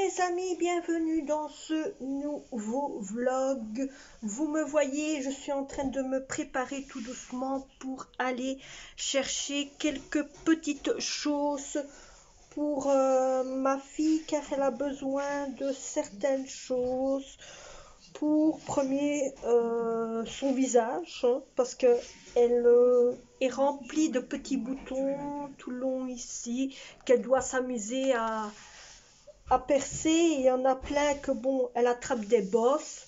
mes amis, bienvenue dans ce nouveau vlog. Vous me voyez, je suis en train de me préparer tout doucement pour aller chercher quelques petites choses pour ma fille, car elle a besoin de certaines choses. Pour premier, son visage, hein, parce que elle est remplie de petits boutons tout le long ici, qu'elle doit s'amuser à percer. Il y en a plein que bon, elle attrape des bosses.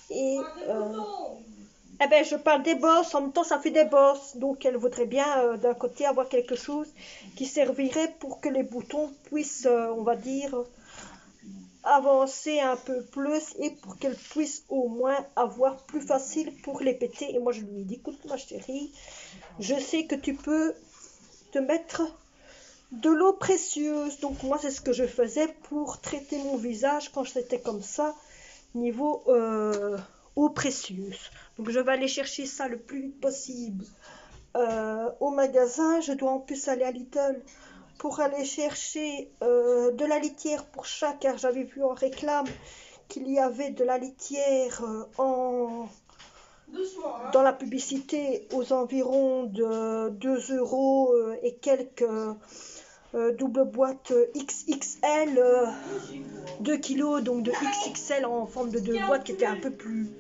Et eh ben, je parle des bosses, en même temps ça fait des bosses. Donc elle voudrait bien d'un côté avoir quelque chose qui servirait pour que les boutons puissent, on va dire, avancer un peu plus et pour qu'elle puisse au moins avoir plus facile pour les péter. Et moi je lui ai dit, écoute ma chérie, je sais que tu peux te mettre de l'eau précieuse. Donc moi c'est ce que je faisais pour traiter mon visage quand j'étais comme ça, niveau eau précieuse. Donc je vais aller chercher ça le plus vite possible au magasin. Je dois en plus aller à Lidl pour aller chercher de la litière pour chat, car j'avais vu en réclame qu'il y avait de la litière dans la publicité aux environs de 2 € et quelques double boîte XXL 2 kilos, donc de XXL en forme de 2 boîtes qui étaient un peu plus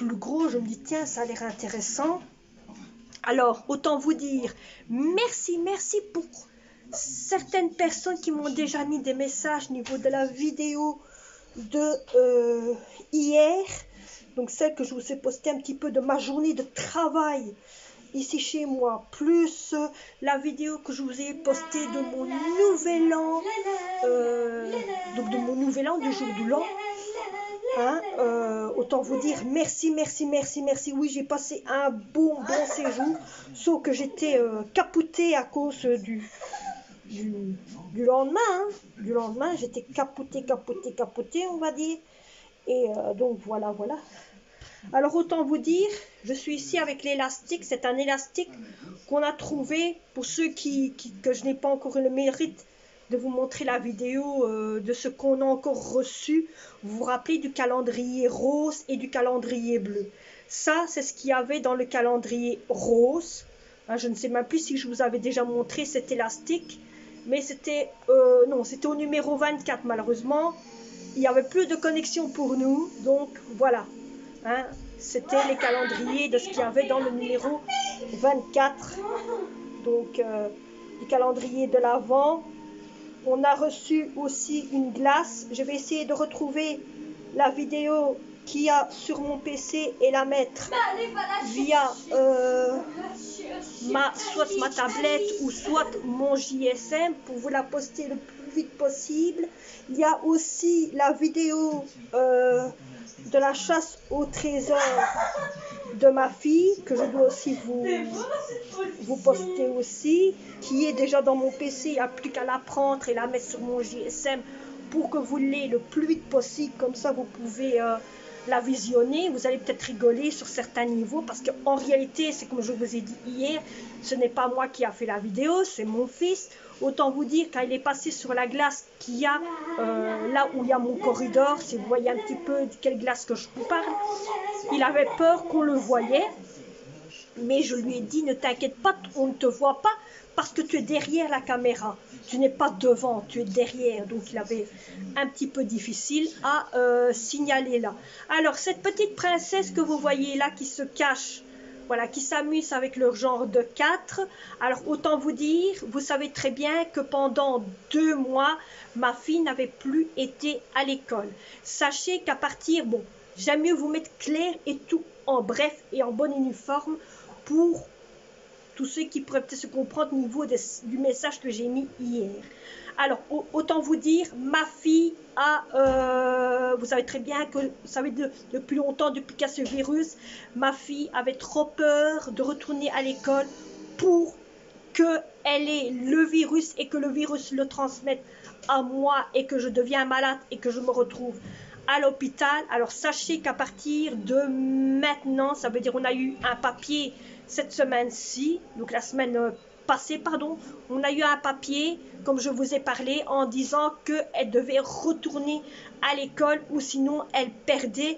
gros. Je me dis tiens, ça a l'air intéressant. Alors autant vous dire merci pour certaines personnes qui m'ont déjà mis des messages au niveau de la vidéo de hier, donc celle que je vous ai postée un petit peu de ma journée de travail ici chez moi, plus la vidéo que je vous ai postée de mon nouvel an, donc de mon nouvel an, du jour de l'an. Hein, autant vous dire merci. Oui, j'ai passé un bon séjour, sauf que j'étais capoutée à cause du lendemain. Hein. Du lendemain, j'étais capoutée, on va dire. Et donc voilà. Alors autant vous dire, je suis ici avec l'élastique. C'est un élastique qu'on a trouvé, pour ceux que je n'ai pas encore eu le mérite de vous montrer la vidéo de ce qu'on a encore reçu. Vous vous rappelez du calendrier rose et du calendrier bleu. Ça, c'est ce qu'il y avait dans le calendrier rose. Hein, je ne sais même plus si je vous avais déjà montré cet élastique. Mais c'était non, c'était au numéro 24 malheureusement. Il n'y avait plus de connexion pour nous. Donc voilà. Hein, c'était les calendriers de ce qu'il y avait dans le numéro 24. Donc le calendrier de l'Avent. On a reçu aussi une glace. Je vais essayer de retrouver la vidéo qu'il y a sur mon PC et la mettre via soit ma tablette ou soit mon JSM pour vous la poster le plus vite possible. Il y a aussi la vidéo de la chasse au trésor de ma fille que je dois aussi vous poster aussi, qui est déjà dans mon PC. Il n'y a plus qu'à la prendre et la mettre sur mon GSM pour que vous l'ayez le plus vite possible. Comme ça vous pouvez la visionner. Vous allez peut-être rigoler sur certains niveaux, parce qu'en réalité, c'est comme je vous ai dit hier, ce n'est pas moi qui a fait la vidéo, c'est mon fils. Autant vous dire, quand il est passé sur la glace qu'il y a là où il y a mon corridor, si vous voyez un petit peu de quelle glace que je vous parle, il avait peur qu'on le voyait. Mais je lui ai dit, ne t'inquiète pas, on ne te voit pas parce que tu es derrière la caméra. Tu n'es pas devant, tu es derrière. Donc il avait un petit peu difficile à signaler là. Alors cette petite princesse que vous voyez là qui se cache, voilà, qui s'amuse avec leur genre de 4. Alors autant vous dire, vous savez très bien que pendant 2 mois, ma fille n'avait plus été à l'école. Sachez qu'à partir, bon, j'aime mieux vous mettre clair et tout en bref et en bon uniforme pour tous ceux qui pourraient peut-être se comprendre au niveau du message que j'ai mis hier. Alors, autant vous dire, ma fille a, vous savez très bien que, vous savez depuis longtemps, depuis qu'il y a ce virus, ma fille avait trop peur de retourner à l'école pour qu'elle ait le virus et que le virus le transmette à moi et que je deviens malade et que je me retrouve à l'hôpital. Alors sachez qu'à partir de maintenant, ça veut dire on a eu un papier cette semaine-ci, donc la semaine passé, pardon, on a eu un papier, comme je vous ai parlé, en disant qu'elle devait retourner à l'école ou sinon elle perdait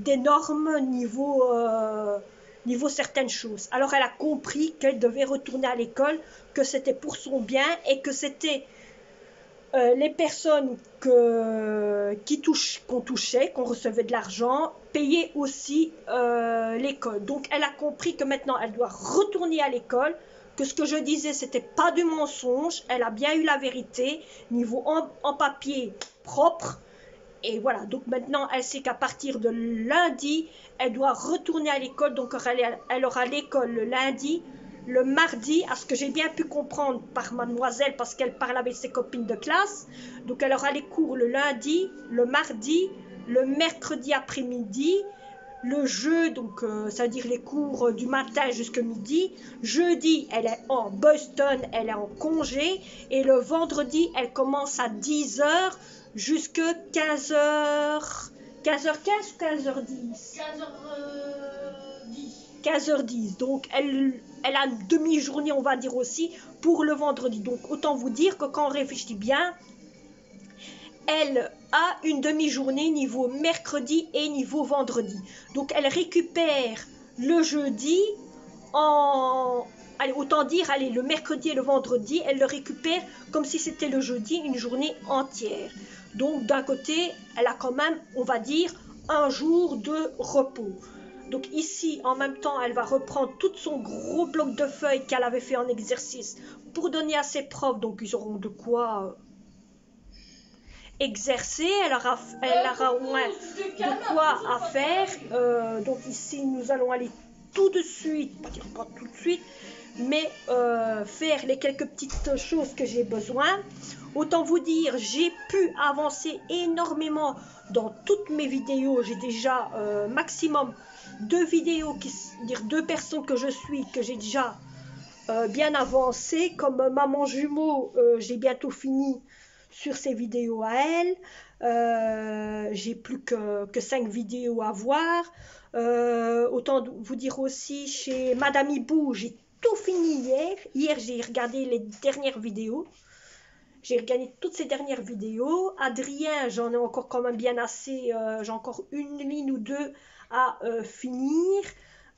d'énormes niveau certaines choses. Alors elle a compris qu'elle devait retourner à l'école, que c'était pour son bien et que c'était les personnes qu'on touchait, qu'on recevait de l'argent, payaient aussi l'école. Donc elle a compris que maintenant elle doit retourner à l'école, que ce que je disais c'était pas du mensonge, elle a bien eu la vérité, niveau en papier propre. Et voilà, donc maintenant elle sait qu'à partir de lundi, elle doit retourner à l'école, donc elle aura l'école le lundi. Le mardi, à ce que j'ai bien pu comprendre par mademoiselle, parce qu'elle parle avec ses copines de classe, donc elle aura les cours le lundi, le mardi, le mercredi après-midi, le jeu, donc ça veut dire les cours du matin jusqu'à midi. Jeudi, elle est en Boston, elle est en congé, et le vendredi, elle commence à 10h jusqu'à 15h. 15h15 ou 15h10 15h10. Donc elle a une demi-journée, on va dire aussi, pour le vendredi. Donc autant vous dire que quand on réfléchit bien, elle a une demi-journée niveau mercredi et niveau vendredi. Donc elle récupère le jeudi allez, autant dire, allez, le mercredi et le vendredi, elle le récupère comme si c'était le jeudi, une journée entière. Donc d'un côté, elle a quand même, on va dire, un jour de repos. Donc ici, en même temps, elle va reprendre tout son gros bloc de feuilles qu'elle avait fait en exercice pour donner à ses profs. Donc ils auront de quoi exercer, elle aura au moins de quoi à faire. Donc ici, nous allons aller tout de suite, pas tout de suite, mais faire les quelques petites choses que j'ai besoin. Autant vous dire, j'ai pu avancer énormément dans toutes mes vidéos. J'ai déjà maximum 2 vidéos, dire 2 personnes que je suis, que j'ai déjà bien avancé. Comme maman jumeau, j'ai bientôt fini sur ces vidéos à elle. J'ai plus que 5 vidéos à voir. Autant vous dire aussi, chez Madame Hibou, j'ai tout fini hier. Hier, j'ai regardé les dernières vidéos. J'ai regardé toutes ces dernières vidéos. Adrien, j'en ai encore quand même bien assez. J'ai encore une ligne ou deux à finir.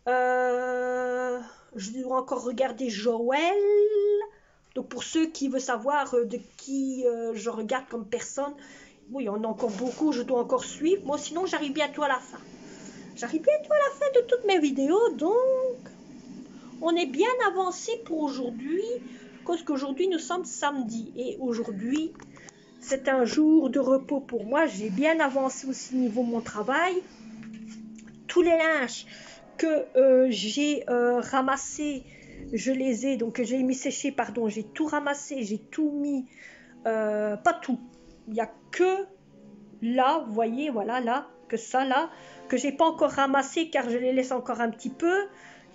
Je dois encore regarder Joël. Donc pour ceux qui veulent savoir de qui je regarde comme personne, oui, il y en a encore beaucoup, je dois encore suivre. Moi, sinon, j'arrive bientôt à la fin. J'arrive bientôt à la fin de toutes mes vidéos, donc on est bien avancé pour aujourd'hui, parce qu'aujourd'hui, nous sommes samedi. Et aujourd'hui, c'est un jour de repos pour moi. J'ai bien avancé aussi niveau mon travail. Tous les linges que j'ai ramassés, je les ai, donc j'ai mis sécher, pardon, j'ai tout ramassé, j'ai tout mis, pas tout, il n'y a que là, vous voyez, voilà, là, que ça, là, que j'ai pas encore ramassé, car je les laisse encore un petit peu,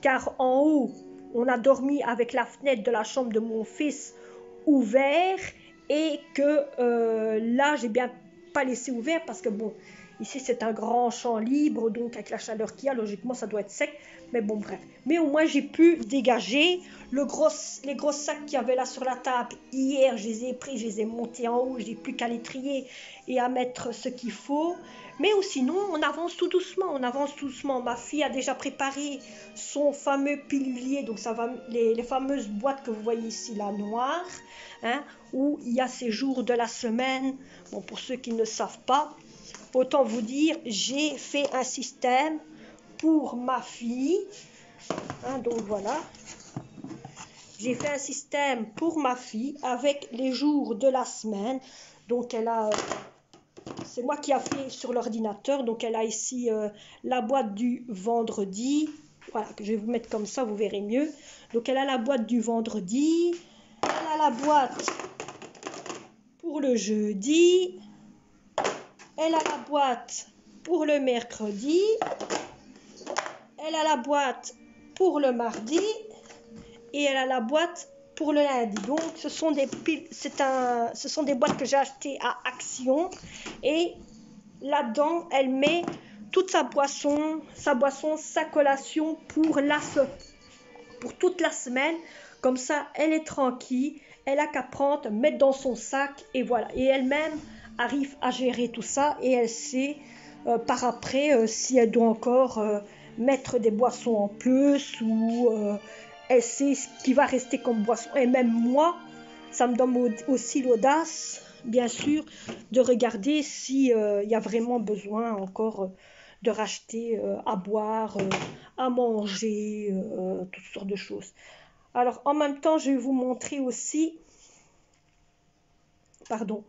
car en haut, on a dormi avec la fenêtre de la chambre de mon fils ouvert, et que là, j'ai bien pas laissé ouvert, parce que bon, ici c'est un grand champ libre, donc avec la chaleur qu'il y a, logiquement ça doit être sec, mais bon bref. Mais au moins j'ai pu dégager les gros sacs qu'il y avait là sur la table. Hier je les ai pris, je les ai montés en haut, j'ai plus qu'à les trier et à mettre ce qu'il faut. Mais sinon on avance tout doucement, on avance tout doucement. Ma fille a déjà préparé son fameux pilulier, donc ça va, les fameuses boîtes que vous voyez ici là, noires, hein, où il y a ces jours de la semaine. Bon, pour ceux qui ne savent pas, autant vous dire, j'ai fait un système pour ma fille. Hein, donc voilà. J'ai fait un système pour ma fille avec les jours de la semaine. Donc elle a... c'est moi qui a fait sur l'ordinateur. Donc elle a ici la boîte du vendredi. Voilà, que je vais vous mettre comme ça, vous verrez mieux. Donc elle a la boîte du vendredi. Elle a la boîte pour le jeudi. Elle a la boîte pour le mercredi. Elle a la boîte pour le mardi. Et elle a la boîte pour le lundi. Donc ce sont des boîtes que j'ai achetées à Action. Et là-dedans, elle met toute sa boisson, sa collation pour la semaine. pour toute la semaine. Comme ça, elle est tranquille, elle a qu'à prendre, mettre dans son sac et voilà. Et elle-même arrive à gérer tout ça et elle sait par après si elle doit encore mettre des boissons en plus ou elle sait ce qui va rester comme boisson. Et même moi, ça me donne aussi l'audace, bien sûr, de regarder s'il y a vraiment besoin encore de racheter à boire, à manger, toutes sortes de choses. Alors, en même temps, je vais vous montrer aussi, pardon,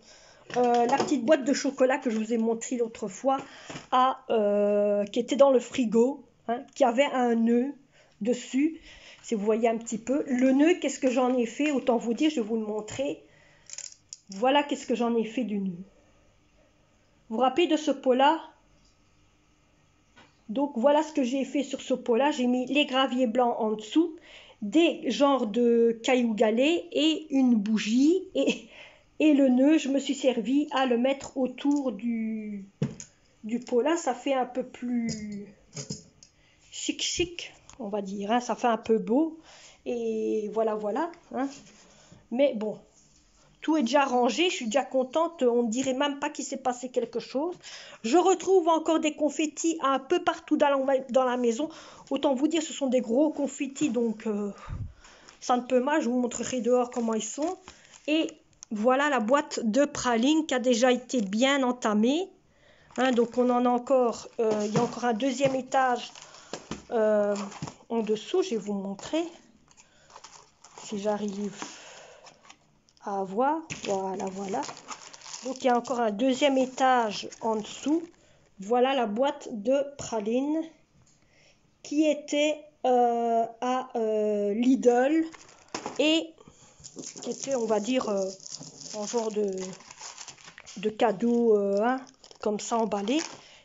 la petite boîte de chocolat que je vous ai montré l'autre fois, qui était dans le frigo, hein, qui avait un nœud dessus. Si vous voyez un petit peu. Le nœud, qu'est-ce que j'en ai fait? Autant vous dire, je vais vous le montrer. Voilà qu'est-ce que j'en ai fait du nœud. Vous vous rappelez de ce pot-là? Donc, voilà ce que j'ai fait sur ce pot-là. J'ai mis les graviers blancs en dessous, des genres de cailloux galets et une bougie. Et le nœud, je me suis servi à le mettre autour du pot. Là, ça fait un peu plus chic, on va dire. Hein. Ça fait un peu beau. Et voilà, voilà. Hein. Mais bon, tout est déjà rangé. Je suis déjà contente. On ne dirait même pas qu'il s'est passé quelque chose. Je retrouve encore des confettis un peu partout dans la maison. Autant vous dire, ce sont des gros confettis. Donc, ça ne peut mal. Je vous montrerai dehors comment ils sont. Et voilà la boîte de pralines qui a déjà été bien entamée. Hein, donc, on en a encore. Il y a encore un deuxième étage en dessous. Je vais vous montrer si j'arrive à voir. Voilà, voilà. Donc, il y a encore un deuxième étage en dessous. Voilà la boîte de pralines qui était à Lidl et qui était, on va dire, en genre de cadeau, hein, comme ça emballé.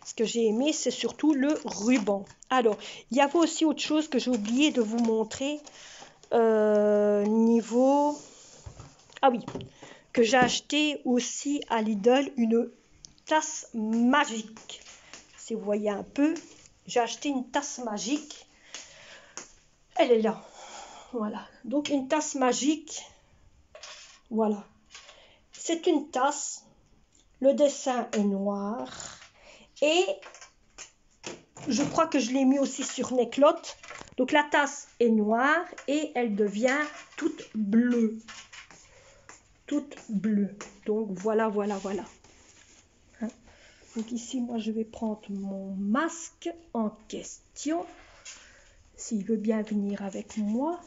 Ce que j'ai aimé, c'est surtout le ruban. Alors, il y avait aussi autre chose que j'ai oublié de vous montrer. Niveau... Ah oui, que j'ai acheté aussi à Lidl une tasse magique. Si vous voyez un peu, j'ai acheté une tasse magique. Elle est là. Voilà. Donc, une tasse magique. Voilà. C'est une tasse. Le dessin est noir. Et je crois que je l'ai mis aussi sur Neclotte. Donc, la tasse est noire et elle devient toute bleue. Toute bleue. Donc, voilà, voilà, voilà. Hein? Donc, ici, moi, je vais prendre mon masque en question. S'il veut bien venir avec moi.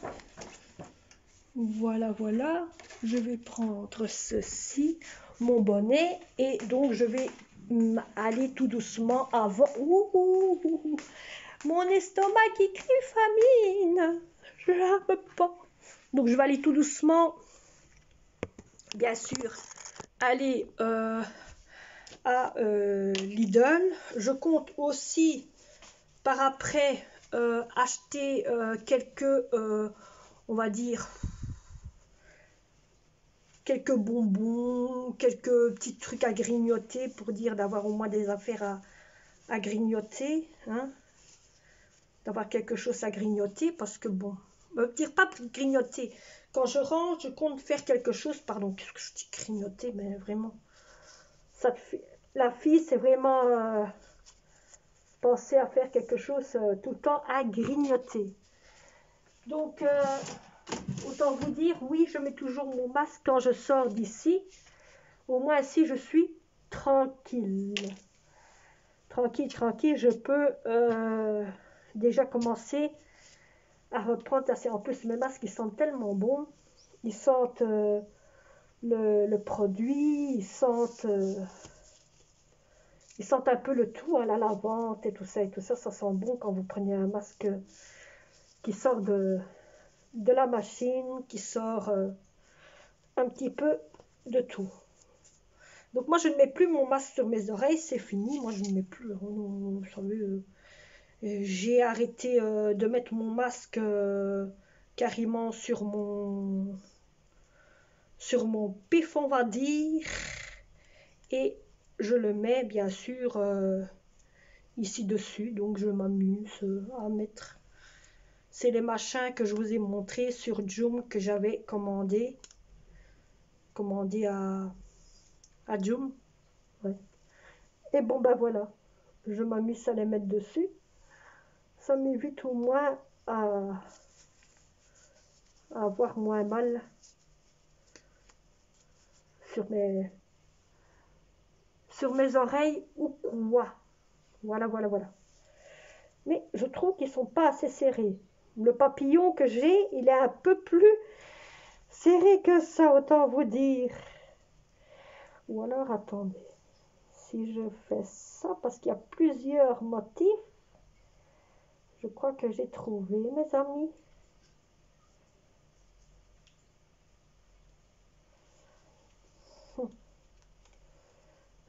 Voilà, voilà. Je vais prendre ceci, mon bonnet. Et donc, je vais aller tout doucement avant. Ouh, mon estomac qui crie famine. Je ne peux pas. Donc, je vais aller tout doucement. Bien sûr, aller à Lidl. Je compte aussi, par après, acheter quelques, on va dire, quelques bonbons, quelques petits trucs à grignoter pour dire d'avoir au moins des affaires à grignoter, hein, d'avoir quelque chose à grignoter parce que bon, dire pas grignoter. Quand je range, je compte faire quelque chose, pardon, qu'est-ce que je dis grignoter, mais vraiment, ça fait, la fille, c'est vraiment penser à faire quelque chose tout le temps à grignoter. Donc, autant vous dire, oui, je mets toujours mon masque quand je sors d'ici. Au moins, si je suis tranquille. Tranquille, tranquille, je peux déjà commencer à reprendre. En plus, mes masques, ils sentent tellement bon. Ils sentent le produit, ils sentent un peu le tout, hein, la lavande et tout ça. Et tout ça, ça sent bon quand vous prenez un masque qui sort de la machine, qui sort un petit peu de tout. Donc moi je ne mets plus mon masque sur mes oreilles, c'est fini, moi je ne mets plus. Vous savez, j'ai arrêté de mettre mon masque carrément sur mon pif, on va dire, et je le mets bien sûr ici dessus, donc je m'amuse à mettre C'est les machins que je vous ai montrés sur Joom que j'avais commandé à Joom. Ouais. Et bon ben voilà, je m'amuse à les mettre dessus. Ça m'évite au moins à avoir moins mal sur mes oreilles ou quoi. Voilà. Mais je trouve qu'ils sont pas assez serrés. Le papillon que j'ai, il est un peu plus serré que ça, autant vous dire. Ou alors, attendez. Si je fais ça, parce qu'il y a plusieurs motifs, je crois que j'ai trouvé, mes amis.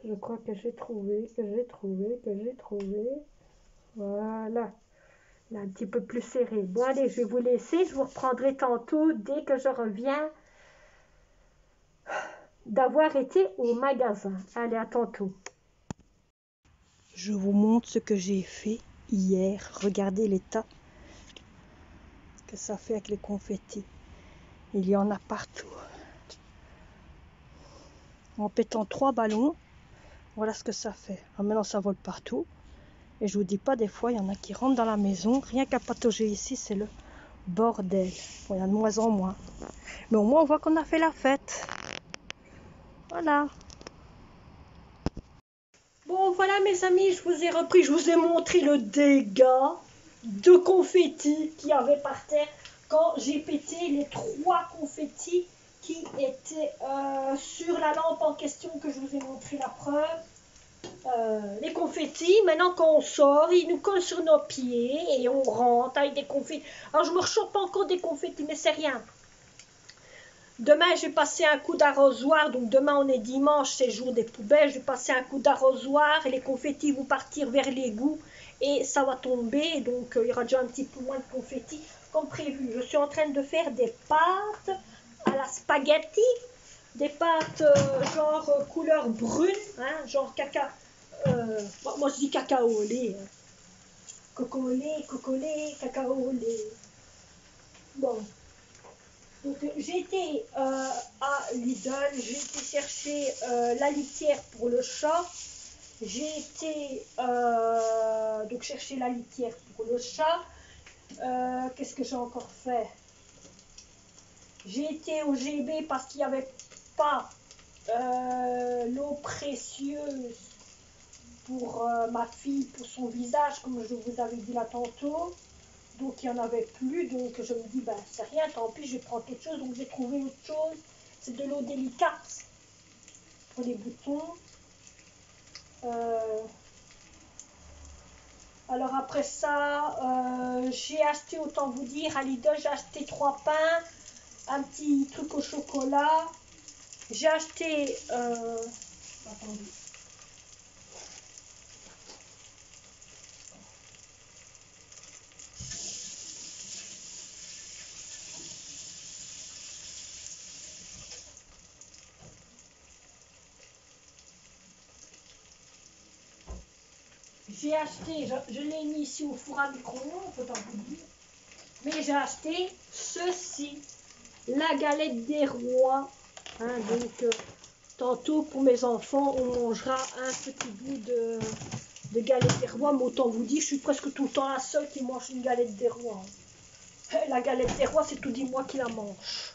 Je crois que j'ai trouvé. Voilà. Là, un petit peu plus serré. Bon, allez, je vais vous laisser. Je vous reprendrai tantôt dès que je reviens d'avoir été au magasin. Allez, à tantôt. Je vous montre ce que j'ai fait hier. Regardez l'état que ça fait avec les confettis. Il y en a partout. En pétant 3 ballons, voilà ce que ça fait. Alors maintenant, ça vole partout. Et je vous dis pas, des fois, il y en a qui rentrent dans la maison. Rien qu'à patauger ici, c'est le bordel. Bon, il y a de moins en moins. Mais au moins, on voit qu'on a fait la fête. Voilà. Bon, voilà, mes amis, je vous ai repris. Je vous ai montré le dégât de confettis qu'il y avait par terre quand j'ai pété les 3 confettis qui étaient sur la lampe en question que je vous ai montré la preuve. Les confettis, maintenant quand on sort, ils nous collent sur nos pieds et on rentre avec des confettis. Alors je me rechoppe encore des confettis, mais c'est rien. Demain, je vais passer un coup d'arrosoir. Donc demain, on est dimanche, c'est jour des poubelles. Je vais passer un coup d'arrosoir et les confettis vont partir vers l'égout et ça va tomber. Donc il y aura déjà un petit peu moins de confettis comme prévu. Je suis en train de faire des pâtes à la spaghetti. Des pâtes genre couleur brune, hein, genre caca. Moi je dis cacao au lait. Coco au lait, cacao au lait. Bon. Donc j'ai été à Lidl, j'ai été chercher la litière pour le chat. J'ai été donc chercher la litière pour le chat. Qu'est-ce que j'ai encore fait? J'ai été au GB parce qu'il n'y avait pas l'eau précieuse pour ma fille, pour son visage, comme je vous avais dit là tantôt. Donc il n'y en avait plus, donc je me dis, ben c'est rien, tant pis, je vais prendre autre chose. Donc j'ai trouvé autre chose, c'est de l'eau délicate pour les boutons. Alors après ça, j'ai acheté, autant vous dire, à Lidl, j'ai acheté 3 pains, un petit truc au chocolat. J'ai acheté... attendez. J'ai acheté, je l'ai mis ici au four à micro-ondes, autant vous dire. Mais j'ai acheté ceci, la galette des rois. Hein, donc, tantôt pour mes enfants, on mangera un petit bout de galette des rois. Mais autant vous dire, je suis presque tout le temps la seule qui mange une galette des rois. La galette des rois, c'est tout dit moi qui la mange.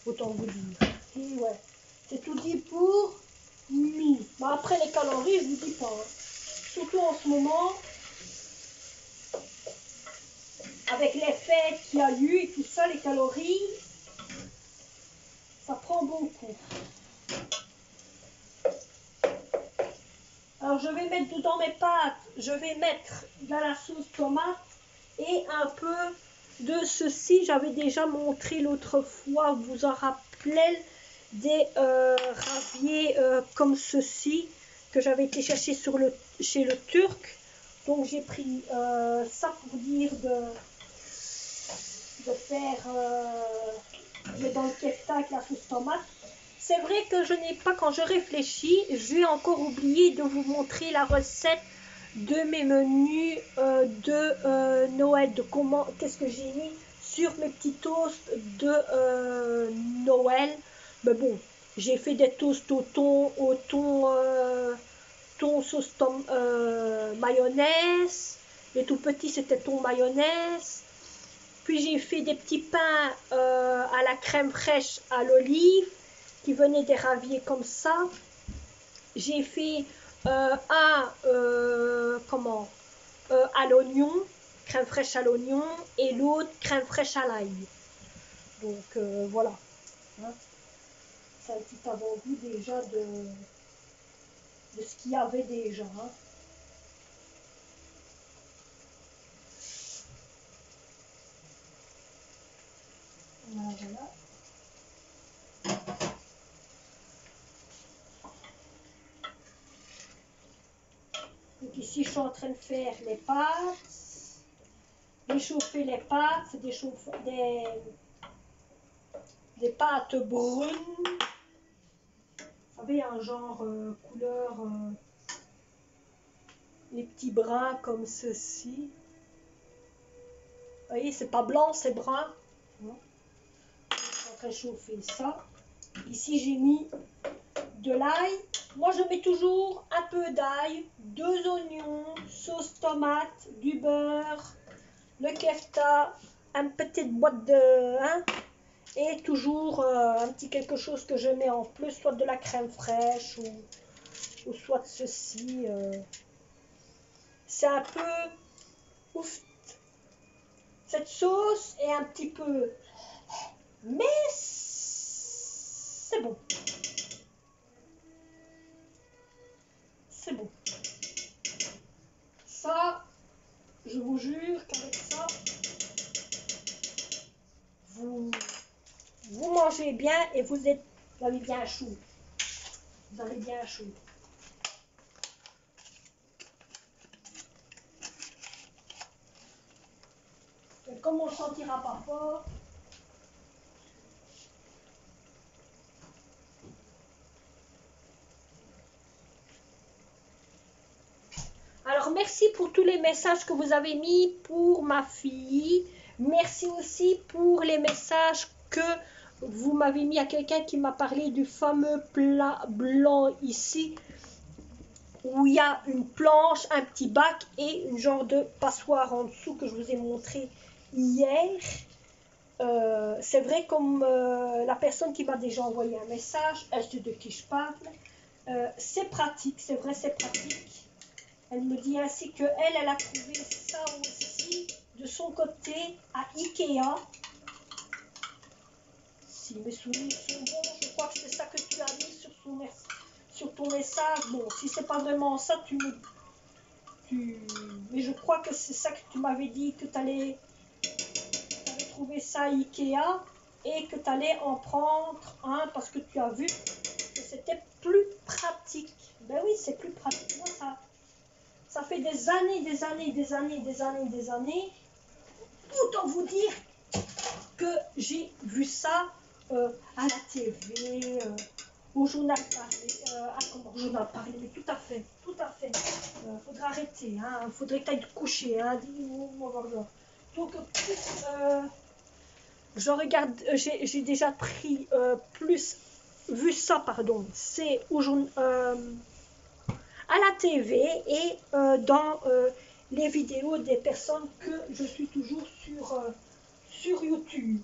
Autant vous dire. Et ouais, c'est tout dit pour mi. Bon, après les calories, je vous dis pas. Hein. Surtout en ce moment, avec les fêtes qu'il y a eu et tout ça, les calories, ça prend beaucoup. Alors je vais mettre dedans mes pâtes, je vais mettre de la sauce tomate et un peu de ceci. J'avais déjà montré l'autre fois, vous vous en rappelez, des raviers comme ceci que j'avais été chercher chez le Turc. Donc j'ai pris ça pour dire de faire dans le kefta avec la sauce tomate. C'est vrai que je n'ai pas, quand je réfléchis, j'ai encore oublié de vous montrer la recette de mes menus de Noël, de comment, qu'est-ce que j'ai mis sur mes petits toasts de Noël. Mais bon, j'ai fait des toasts thon sauce mayonnaise. Les tout petits, c'était thon mayonnaise. Puis j'ai fait des petits pains à la crème fraîche à l'olive qui venaient des raviers comme ça. J'ai fait comment à l'oignon, crème fraîche à l'oignon, et l'autre crème fraîche à l'ail. Donc voilà. Hein. C'est un petit avant-goût déjà de ce qu'il y avait déjà. Hein. Voilà. Donc ici, je suis en train de faire les pâtes, réchauffer les pâtes, des pâtes brunes. Vous savez, un genre couleur, les petits bruns comme ceci. Vous voyez, c'est pas blanc, c'est brun. Je suis en train de chauffer ça. Ici, j'ai mis de l'ail. Moi, je mets toujours un peu d'ail, 2 oignons, sauce tomate, du beurre, le kefta, une petite boîte de... Hein, et toujours un petit quelque chose que je mets en plus, soit de la crème fraîche ou soit ceci. C'est un peu... Ouf. Cette sauce est un petit peu... Mais c'est bon. C'est bon. Ça, je vous jure qu'avec ça, vous mangez bien et vous avez bien chaud. Vous avez bien chaud. Et comme on ne sentira pas fort, alors merci pour tous les messages que vous avez mis pour ma fille. Merci aussi pour les messages que vous m'avez mis à quelqu'un qui m'a parlé du fameux plat blanc ici, où il y a une planche, un petit bac et une genre de passoire en dessous que je vous ai montré hier. C'est vrai, comme la personne qui m'a déjà envoyé un message, elle sait de qui je parle, c'est pratique, c'est vrai, c'est pratique. Elle me dit ainsi que elle a trouvé ça aussi de son côté à Ikea. Si mes souvenirs sont bons, je crois que c'est ça que tu as mis sur ton message. Bon, si c'est pas vraiment ça, mais je crois que c'est ça que tu m'avais dit, que tu avais trouvé ça à Ikea et que tu allais en prendre un parce que tu as vu que c'était plus pratique. Ben oui, c'est plus pratique. Moi, ça fait des années. Autant vous dire que j'ai vu ça à la TV, au journal parlé, mais tout à fait. Faudrait arrêter, hein, faudrait que tu ailles te coucher, hein, donc je regarde, j'ai déjà pris vu ça, pardon, c'est à la TV et dans les vidéos des personnes que je suis toujours sur YouTube.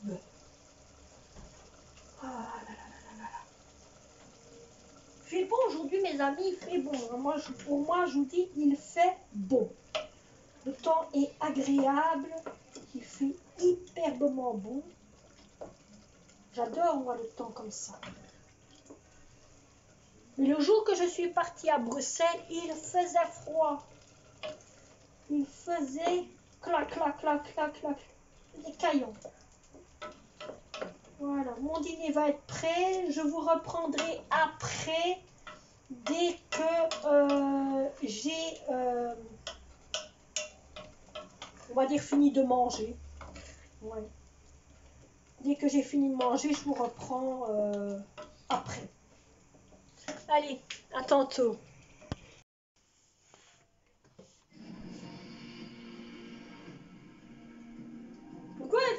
Ah là là là là là. Il fait bon aujourd'hui, mes amis, il fait bon. Pour moi, je vous dis, il fait bon. Le temps est agréable, il fait hyperbement bon. J'adore, moi, le temps comme ça. Mais le jour que je suis partie à Bruxelles, il faisait froid. Il faisait clac, des caillons. Voilà, mon dîner va être prêt. Je vous reprendrai après, dès que j'ai, on va dire, fini de manger. Ouais. Dès que j'ai fini de manger, je vous reprends après. Allez, à tantôt.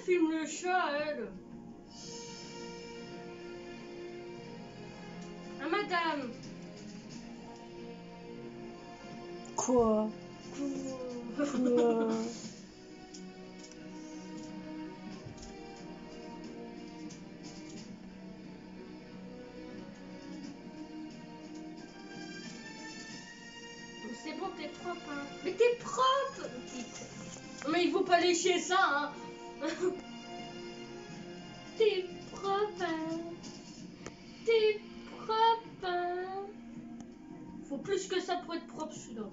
filme le chat, elle. Ah, madame. Quoi? Quoi? C'est bon, t'es propre, hein. Mais t'es propre, petite. Mais il faut pas lécher ça, hein. T'es propre, hein. T'es propre, hein. Faut plus que ça pour être propre, celui-là.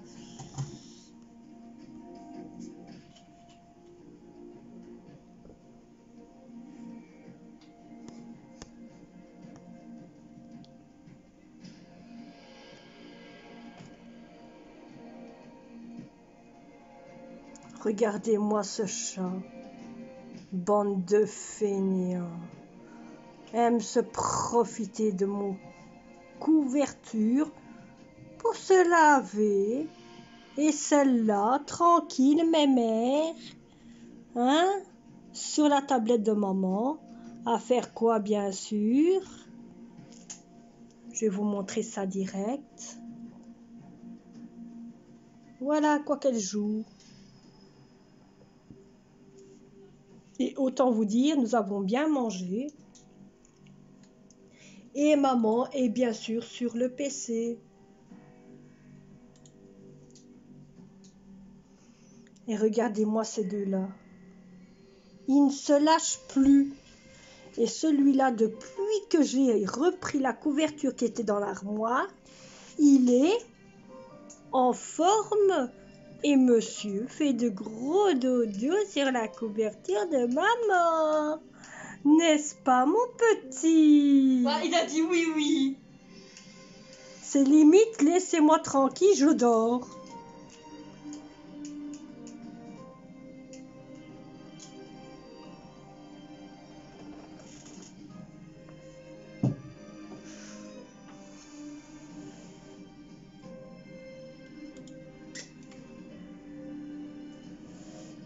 Regardez-moi ce chat. Bande de fainéants. Aime se profiter de mon couverture pour se laver. Et celle-là, tranquille, mémère, hein, sur la tablette de maman, à faire quoi, bien sûr? Je vais vous montrer ça direct. Voilà à quoi qu'elle joue. Et autant vous dire, nous avons bien mangé. Et maman est bien sûr sur le PC. Et regardez-moi ces deux-là. Ils ne se lâchent plus. Et celui-là, depuis que j'ai repris la couverture qui était dans l'armoire, il est en forme. Et monsieur fait de gros dodo sur la couverture de maman. N'est-ce pas, mon petit? Bah, il a dit oui, oui. C'est limite, laissez-moi tranquille, je dors.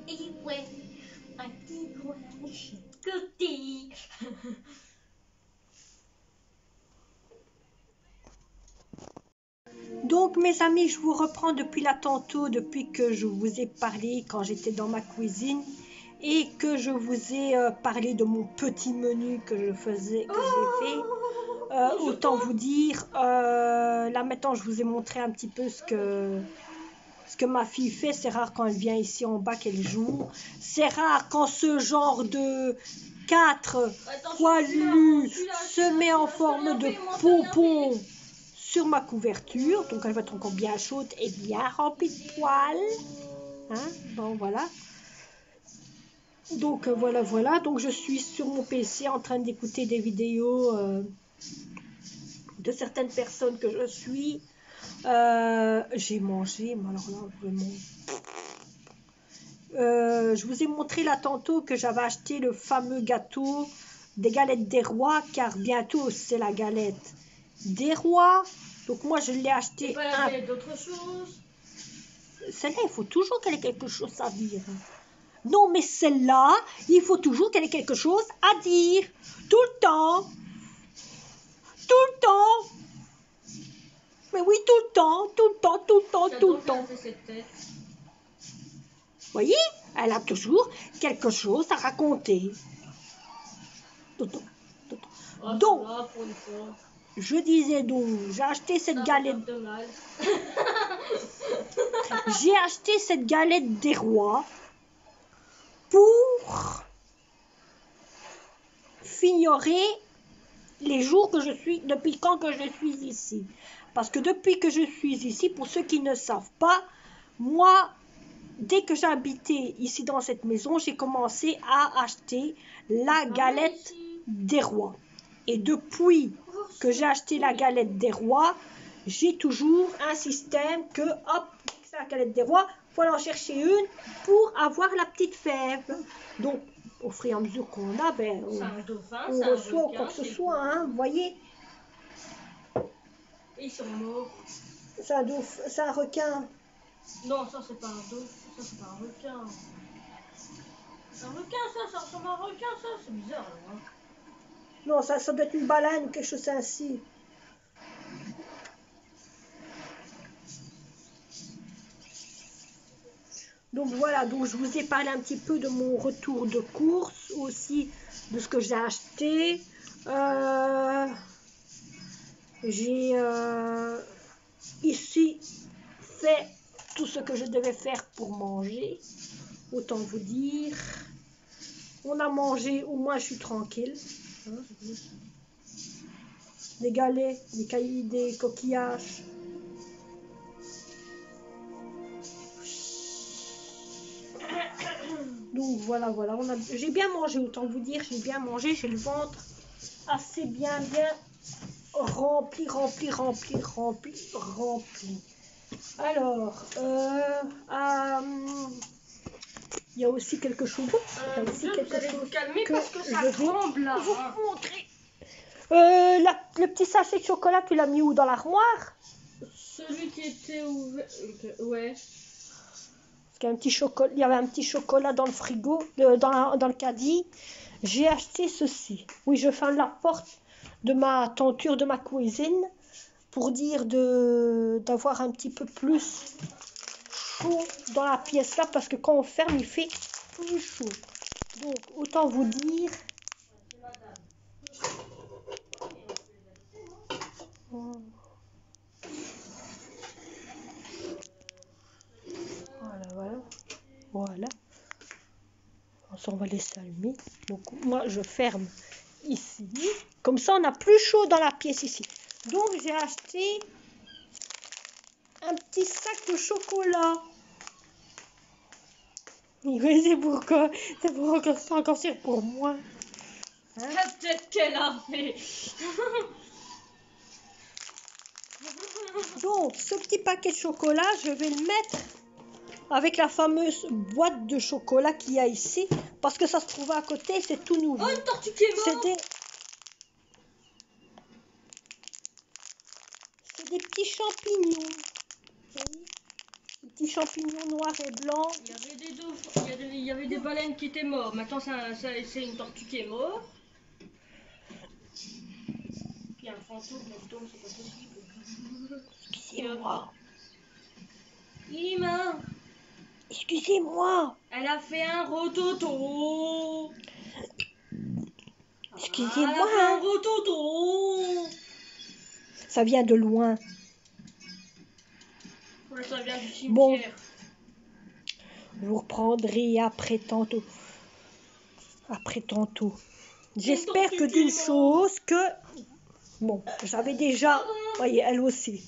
Et ouais, un petit doigt côté. Donc, mes amis, je vous reprends depuis là tantôt, depuis que je vous ai parlé quand j'étais dans ma cuisine et que je vous ai parlé de mon petit menu que je faisais, que j'ai fait. Autant vous dire, là maintenant, je vous ai montré un petit peu ce que ma fille fait. C'est rare quand elle vient ici en bas qu'elle joue. C'est rare quand ce genre de 4 poilus se met en forme de pompon sur ma couverture. Donc elle va être encore bien chaude et bien remplie de poils. Hein? Bon, voilà. Donc voilà. Donc je suis sur mon PC en train d'écouter des vidéos de certaines personnes que je suis. J'ai mangé, mais alors là, vraiment. Je vous ai montré là tantôt que j'avais acheté le fameux gâteau des galettes des rois, car bientôt c'est la galette des rois. Donc moi je l'ai acheté. Et pas la galette d'autre chose. Celle-là, il faut toujours qu'elle ait quelque chose à dire. Non, mais celle-là, il faut toujours qu'elle ait quelque chose à dire. Tout le temps. Tout le temps. Mais oui, tout le temps, tout le temps, tout le temps, tout le temps. Vous voyez, elle a toujours quelque chose à raconter. Donc, je disais donc, j'ai acheté cette galette. J'ai acheté cette galette des rois pour fignorer les jours que je suis, depuis quand que je suis ici. Parce que depuis que je suis ici, pour ceux qui ne savent pas, moi, dès que j'ai habité ici dans cette maison, j'ai commencé à acheter la galette des rois. Et depuis que j'ai acheté la galette des rois, j'ai toujours un système que, hop, c'est la galette des rois, il faut aller en chercher une pour avoir la petite fève. Donc, au fur et à mesure qu'on a, ben, on reçoit quoi que ce soit, hein, vous voyez. Ils sont morts. C'est un requin. Non, ça c'est pas un dauphin, ça c'est pas un requin. Un requin, ça ressemble à un requin, ça, c'est bizarre. Hein. Non, ça doit être une baleine ou quelque chose ainsi. Donc voilà, donc je vous ai parlé un petit peu de mon retour de course, aussi de ce que j'ai acheté. J'ai ici fait tout ce que je devais faire pour manger, autant vous dire. On a mangé, au moins je suis tranquille. Hein. Des galets, des coquillages. Donc voilà, j'ai bien mangé, autant vous dire, j'ai bien mangé, j'ai le ventre assez bien rempli. Alors, il y a aussi quelque chose d'autre. Vous allez vous calmer parce que ça tremble là. Vous montrer. Le petit sachet de chocolat, tu l'as mis où, dans l'armoire? Celui qui était ouvert. Ouais. Il y avait un petit chocolat dans le frigo, dans le caddie. J'ai acheté ceci. Oui, je ferme la porte de ma tenture de ma cuisine pour dire d'avoir un petit peu plus chaud dans la pièce là, parce que quand on ferme, il fait plus chaud. Donc, autant vous dire. Voilà. On va laisser allumer. Donc moi je ferme ici. Comme ça on a plus chaud dans la pièce ici. Donc j'ai acheté un petit sac de chocolat. Oui, c'est pourquoi. C'est encore sûr pour moi. Hein? La tête qu'elle a fait. Donc ce petit paquet de chocolat, je vais le mettre avec la fameuse boîte de chocolat qu'il y a ici, parce que ça se trouve à côté, c'est tout nouveau. Oh, une tortue qui est morte. C'est des petits champignons. Des petits champignons noirs et blancs. Il y avait des baleines qui étaient mortes. Maintenant, c'est une tortue qui est morte. Il y a un fantôme là-dedans, c'est pas possible. Excusez-moi. Ima. Excusez-moi. Elle a fait un rototo. Excusez-moi. Elle a fait un rototo. Ça vient de loin. Ouais, ça vient du cimetière. Bon. Je vous reprendrai après tantôt. J'espère que d'une chose que... Bon, j'avais déjà... Voyez, elle aussi.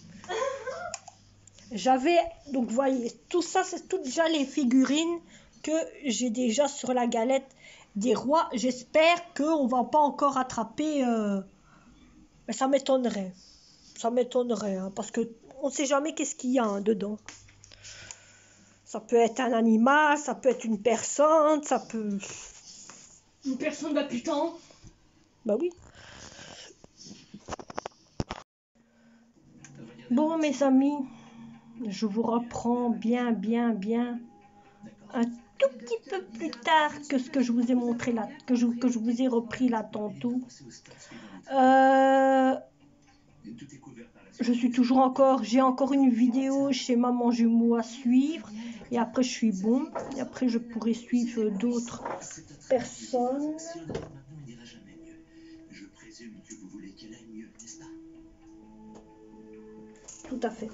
Donc, voyez, tout ça, c'est tout déjà les figurines que j'ai déjà sur la galette des rois. J'espère qu'on va pas encore attraper... Mais ça m'étonnerait. Hein, parce que on sait jamais qu'est-ce qu'il y a dedans. Ça peut être un animal, ça peut être une personne, ça peut... Une personne d'habitant. Bah oui. Bon, mes amis, je vous reprends bien un tout petit peu plus tard que ce que je vous ai montré là, que je vous ai repris là tantôt. J'ai encore une vidéo chez Maman Jumeau à suivre. Et après, je suis bon. Et après, je pourrai suivre d'autres personnes. Tout à fait.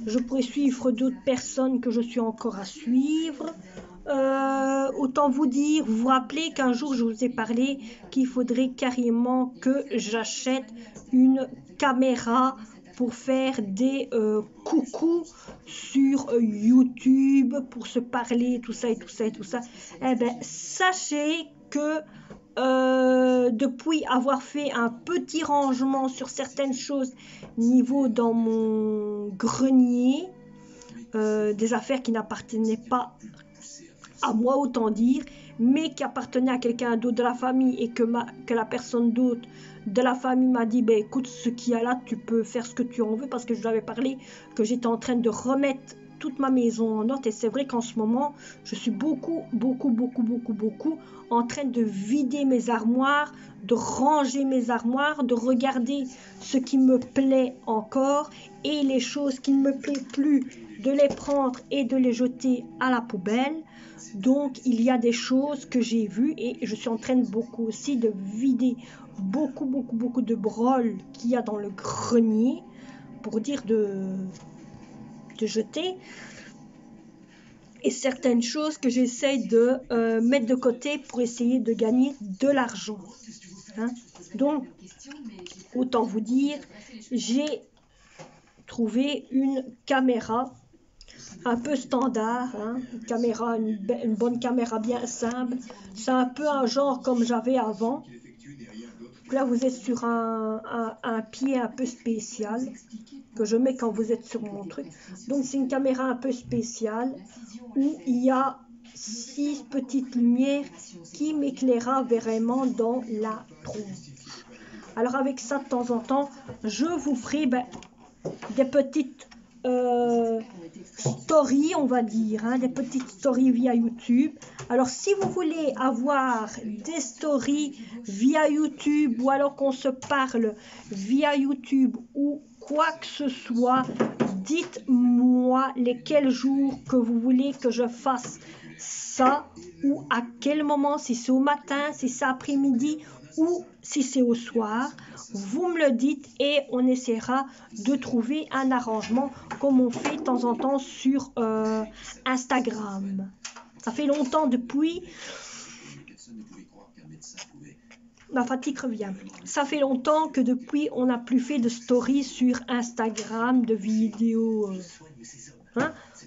Je pourrais suivre d'autres personnes que je suis encore à suivre. Autant vous dire, vous vous rappelez qu'un jour, je vous ai parlé qu'il faudrait carrément que j'achète une caméra pour faire des coucous sur YouTube, pour se parler, tout ça. Eh bien, sachez que depuis avoir fait un petit rangement sur certaines choses niveau dans mon grenier, des affaires qui n'appartenaient pas à moi, autant dire, mais qui appartenaient à quelqu'un d'autre de la famille, et que la personne d'autre de la famille m'a dit, écoute, ce qu'il y a là, tu peux faire ce que tu en veux, parce que je lui avais parlé que j'étais en train de remettre toute ma maison en ordre. Et c'est vrai qu'en ce moment, je suis beaucoup en train de vider mes armoires, de ranger mes armoires, de regarder ce qui me plaît encore et les choses qui ne me plaisent plus, de les prendre et de les jeter à la poubelle. Donc, il y a des choses que j'ai vues et je suis en train de beaucoup aussi de vider beaucoup de broles qu'il y a dans le grenier, pour dire de jeter, et certaines choses que j'essaye de mettre de côté pour essayer de gagner de l'argent. Hein? Donc, autant vous dire, j'ai trouvé une caméra un peu standard, hein, une bonne caméra bien simple. C'est un peu un genre comme j'avais avant. Là, vous êtes sur un pied un peu spécial que je mets quand vous êtes sur mon truc. Donc, c'est une caméra un peu spéciale où il y a 6 petites lumières qui m'éclairera vraiment dans la tronche. Alors, avec ça, de temps en temps, je vous ferai des petites stories, on va dire, hein, des petites stories via YouTube. Alors, si vous voulez avoir des stories via YouTube ou alors qu'on se parle via YouTube ou quoi que ce soit, dites-moi lesquels jours que vous voulez que je fasse ça ou à quel moment, si c'est au matin, si c'est après-midi ou si c'est au soir. Vous me le dites et on essaiera de trouver un arrangement comme on fait de temps en temps sur Instagram. Ça fait longtemps depuis... Ma fatigue revient. Ça fait longtemps que depuis on n'a plus fait de stories sur Instagram, de vidéos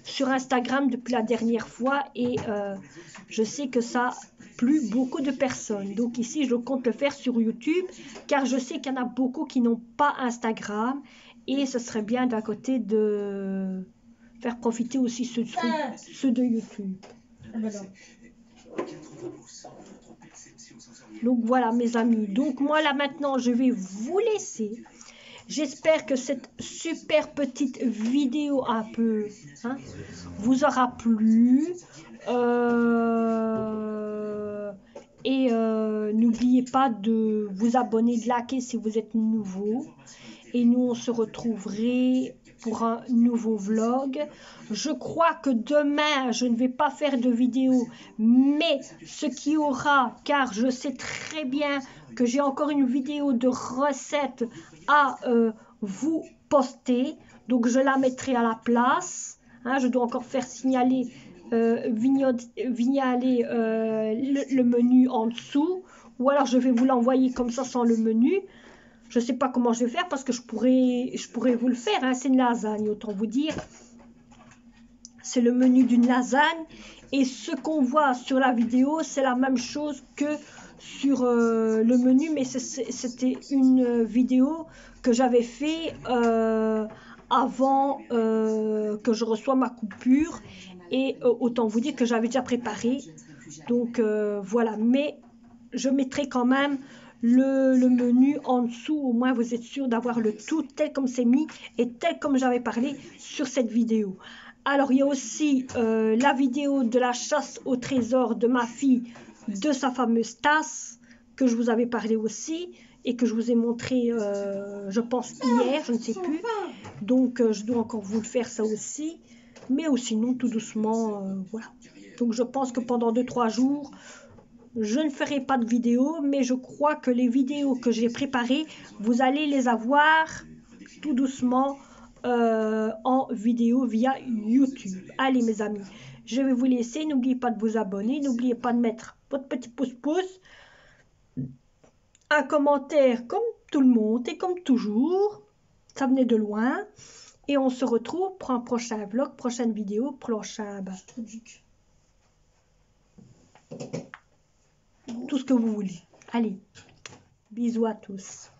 sur Instagram depuis la dernière fois et je sais que ça plu beaucoup de personnes. Donc ici je compte le faire sur YouTube car je sais qu'il y en a beaucoup qui n'ont pas Instagram et ce serait bien d'un côté de faire profiter aussi ceux de YouTube. Donc voilà mes amis, donc moi là maintenant je vais vous laisser. J'espère que cette super petite vidéo un peu vous aura plu. Et n'oubliez pas de vous abonner, de liker si vous êtes nouveau. Et nous on se retrouverait pour un nouveau vlog. Je crois que demain je ne vais pas faire de vidéo, mais ce qui aura, car je sais très bien que j'ai encore une vidéo de recette à vous poster, donc je la mettrai à la place. Hein, je dois encore faire signaler le menu en dessous, ou alors je vais vous l'envoyer comme ça sans le menu. Je ne sais pas comment je vais faire parce que je pourrais vous le faire. Hein. C'est une lasagne, autant vous dire. C'est le menu d'une lasagne. Et ce qu'on voit sur la vidéo, c'est la même chose que sur le menu. Mais c'était une vidéo que j'avais fait avant que je reçoive ma coupure. Et autant vous dire que j'avais déjà préparé. Donc voilà. Mais je mettrai quand même le menu en dessous, au moins vous êtes sûr d'avoir le tout tel comme c'est mis et tel comme j'avais parlé sur cette vidéo. Alors il y a aussi la vidéo de la chasse au trésor de ma fille, de sa fameuse tasse que je vous avais parlé aussi et que je vous ai montré je pense hier, je ne sais plus. Donc je dois encore vous le faire ça aussi, mais sinon tout doucement voilà. Donc je pense que pendant 2-3 jours je ne ferai pas de vidéo, mais je crois que les vidéos que j'ai préparées, vous allez les avoir tout doucement en vidéo via YouTube. Allez mes amis, je vais vous laisser. N'oubliez pas de vous abonner, n'oubliez pas de mettre votre petit pouce, un commentaire comme tout le monde et comme toujours. Ça venait de loin. Et on se retrouve pour un prochain vlog, prochaine vidéo, prochain... tout ce que vous voulez. Allez, bisous à tous.